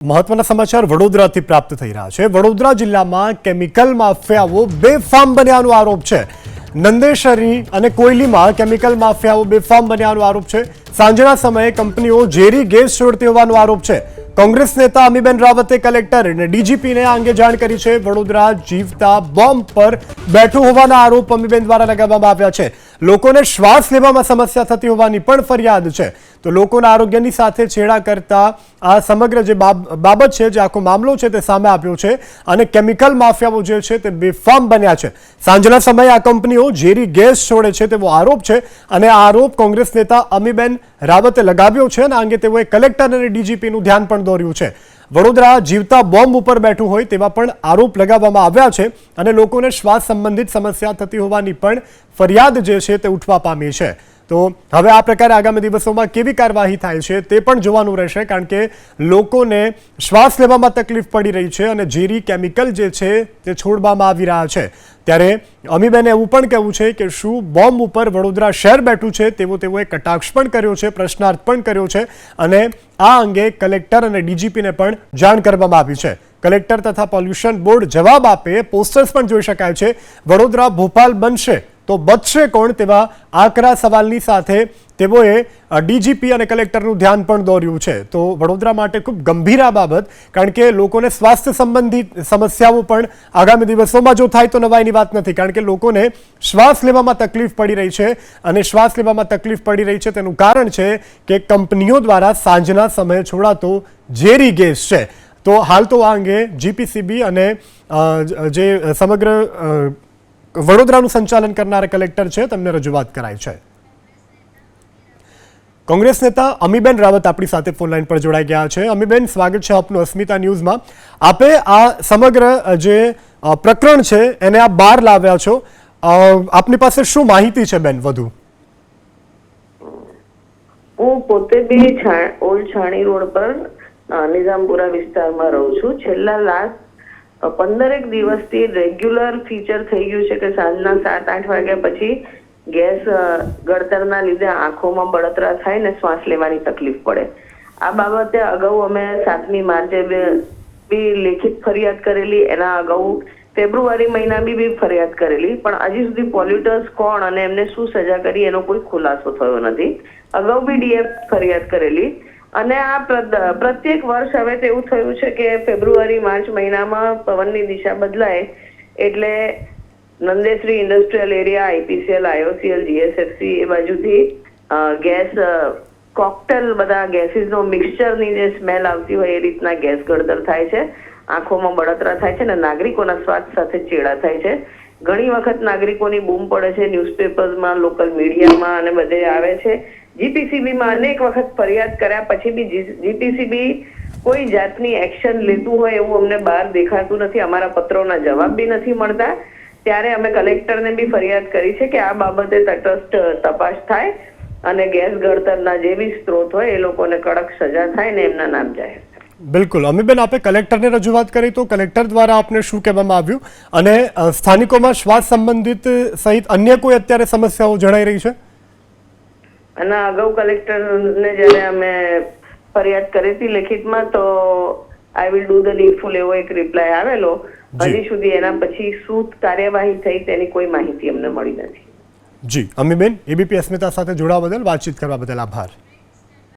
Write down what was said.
મહત્વના સમાચાર વડોદરાથી પ્રાપ્ત થઈ રહ્યા છે। વડોદરા જિલ્લામાં કેમિકલ માફિયાઓ બેફામ બન્યાનો આરોપ છે। નંદેશ્વરી અને કોયલીમાં કેમિકલ માફિયાઓ બેફામ બન્યાનો આરોપ છે। સાંજના સમયે કંપનીઓ ઝેરી ગેસ છોડતી હોવાનો આરોપ છે। કોંગ્રેસ નેતા અમીબેન રાવતે કલેક્ટર અને ડીજીપીને આ અંગે જાણ કરી છે। વડોદરા જીવતા બોમ્બ પર બેઠું હોવાના આરોપ અમીબેન દ્વારા લગાવવામાં આવ્યા છે। લોકોને શ્વાસ લેવામાં સમસ્યા થતી હોવાની પણ ફરિયાદ છે। તો લોકોના આરોગ્યની સાથે છેડા કરતા આ સમગ્ર જે બાબત છે, જે આખો મામલો છે તે સામે આવ્યો છે અને કેમિકલ માફિયાઓ જે છે તે બેફામ બન્યા છે। સાંજના સમયે આ કંપનીઓ ઝેરી ગેસ છોડે છે તેવો આરોપ છે અને આ આરોપ કોંગ્રેસ નેતા અમીબેન રાવતે લગાવ્યો છે અને આ અંગે તેઓએ કલેક્ટર અને ડીજીપીનું ધ્યાન પણ દોર્યું છે। વડોદરા જીવતા બોમ્બ ઉપર બેઠું હોય તેવા પણ આરોપ લગાવવામાં આવ્યા છે અને લોકોને શ્વાસ સંબંધિત સમસ્યા થતી હોવાની પણ ફરિયાદ જે છે તે ઉઠવા પામી છે। તો હવે આ પ્રકારે આગામી દિવસોમાં કેવી કાર્યવાહી થાય છે તે પણ જોવાનું રહેશે, કારણ કે લોકોને શ્વાસ લેવામાં તકલીફ પડી રહી છે અને ઝેરી કેમિકલ જે છે તે છોડવામાં આવી રહ્યા છે। ત્યારે અમીબેને એવું પણ કહેવું છે કે શું બોમ્બ ઉપર વડોદરા શહેર બેઠું છે તેવો તેઓએ કટાક્ષ પણ કર્યો છે, પ્રશ્નાર્થ પણ કર્યો છે અને આ અંગે કલેક્ટર અને ડીજીપીને પણ જાણ કરવામાં આવી છે। કલેક્ટર તથા પોલ્યુશન બોર્ડ જવાબ આપે, પોસ્ટર્સ પણ જોઈ શકાય છે। વડોદરા ભોપાલ બનશે તો બચશે કોણ તેવા આકરા સવાલની સાથે તેઓએ ડીજીપી અને કલેક્ટરનું ધ્યાન પણ દોર્યું છે। તો વડોદરા માટે ખૂબ ગંભીર આ બાબત, કારણ કે લોકોને સ્વાસ્થ્ય સંબંધિત સમસ્યાઓ પણ આગામી દિવસોમાં જો થાય તો નવાઈની વાત નથી, કારણ કે લોકોને શ્વાસ લેવામાં તકલીફ પડી રહી છે અને શ્વાસ લેવામાં તકલીફ પડી રહી છે તેનું કારણ છે કે કંપનીઓ દ્વારા સાંજના સમયે છોડાતો ઝેરી ગેસ છે। તો હાલ તો આ અંગે જીપીસીબી અને જે સમગ્ર વડોદરાનું સંચાલન કરનાર કલેક્ટર છે તેમને રજૂઆત કરાઈ છે। કોંગ્રેસ નેતા અમીબેન રાવત આપણી સાથે ફોન લાઈન પર જોડાઈ ગયા છે। અમીબેન, સ્વાગત છે આપનું અસ્મિતા ન્યૂઝમાં। આપે આ સમગ્ર જે પ્રકરણ છે એને આપ બહાર લાવ્યા છો, આપની પાસે શું માહિતી છે બેન વધુ? હું પોતે બી ઓલ્ડ છાણી રોડ પર નિઝામપુરા વિસ્તારમાં રહું છું। છેલ્લા લાસ્ટ 15 દિવસથી રેગ્યુલર ફીચર થઈ ગયું છે કે સાંજના 7-8 વાગ્યા પછી ગેસ ગળતરના લીધે આંખોમાં બળતરા થાય ને શ્વાસ લેવાની તકલીફ પડે। આ બાબતે અગાઉ અમે 7મી માર્ચે બી લેખિત ફરિયાદ કરેલી, એના અગાઉ ફેબ્રુઆરી મહિના બી ફરિયાદ કરેલી, પણ હજી સુધી પોલ્યુટર્સ કોણ અને એમને શું સજા કરી એનો કોઈ ખુલાસો થયો નથી। અગાઉ બી ડીએફ ફરિયાદ કરેલી અને આ પ્રત્યેક વર્ષ હવે એવું થયું છે કે ફેબ્રુઆરી માર્ચ મહિનામાં પવનની દિશા બદલાય એટલે Nandesari industrial area, IPCL, IOCL, GSFC એ બાજુથી ગેસ કોકટેલ, બધા ગેસીસનો મિક્સચરની જે સ્મેલ આવતી હોય એ રીતના ગેસ ગળતર થાય છે, આંખોમાં બળતરા થાય છે અને નાગરિકોના સ્વાસ્થ્ય સાથે ચેડા થાય છે। ઘણી વખત નાગરિકોની બૂમ પડે છે, ન્યૂઝપેપર્સમાં, લોકલ મીડિયામાં અને બધે આવે છે। જીપીસીબીમાં અનેક વખત ફરિયાદ કર્યા પછી બી જીપીસીબી કોઈ જાતની એક્શન લેતું હોય એવું અમને બહાર દેખાતું નથી। અમારા પત્રોના જવાબ બી નથી મળતા। ત્યારે અમે કલેક્ટરને બી ફરિયાદ કરી છે કે આ બાબતે તટસ્થ તપાસ થાય અને ગેસ ગળતરના જે બી સ્ત્રોત હોય એ લોકોને કડક સજા થાય ને એમના નામ જાહેર થાય। બિલકુલ અમીબેન, આપે કલેક્ટરને રજૂઆત કરી તો કલેક્ટર દ્વારા આપને શું કહેવામાં આવ્યું અને સ્થાનિકોમાં શ્વાસ સંબંધિત સહિત અન્ય કોઈ અત્યારે સમસ્યાઓ જણાઈ રહી છે? અને અગાઉ કલેક્ટરને જ્યારે અમે ફરિયાદ કરી હતી લેખિતમાં તો આઈ વિલ ડુ ધ નીડફુલ એવો એક રિપ્લાય આવેલો। હજી સુધી એના પછી શું કાર્યવાહી થઈ તેની કોઈ માહિતી અમને મળી નથી। જી અમીબેન, એબીપી અસ્મિતા સાથે જોડાવા બદલ, વાતચીત કરવા બદલ આભાર।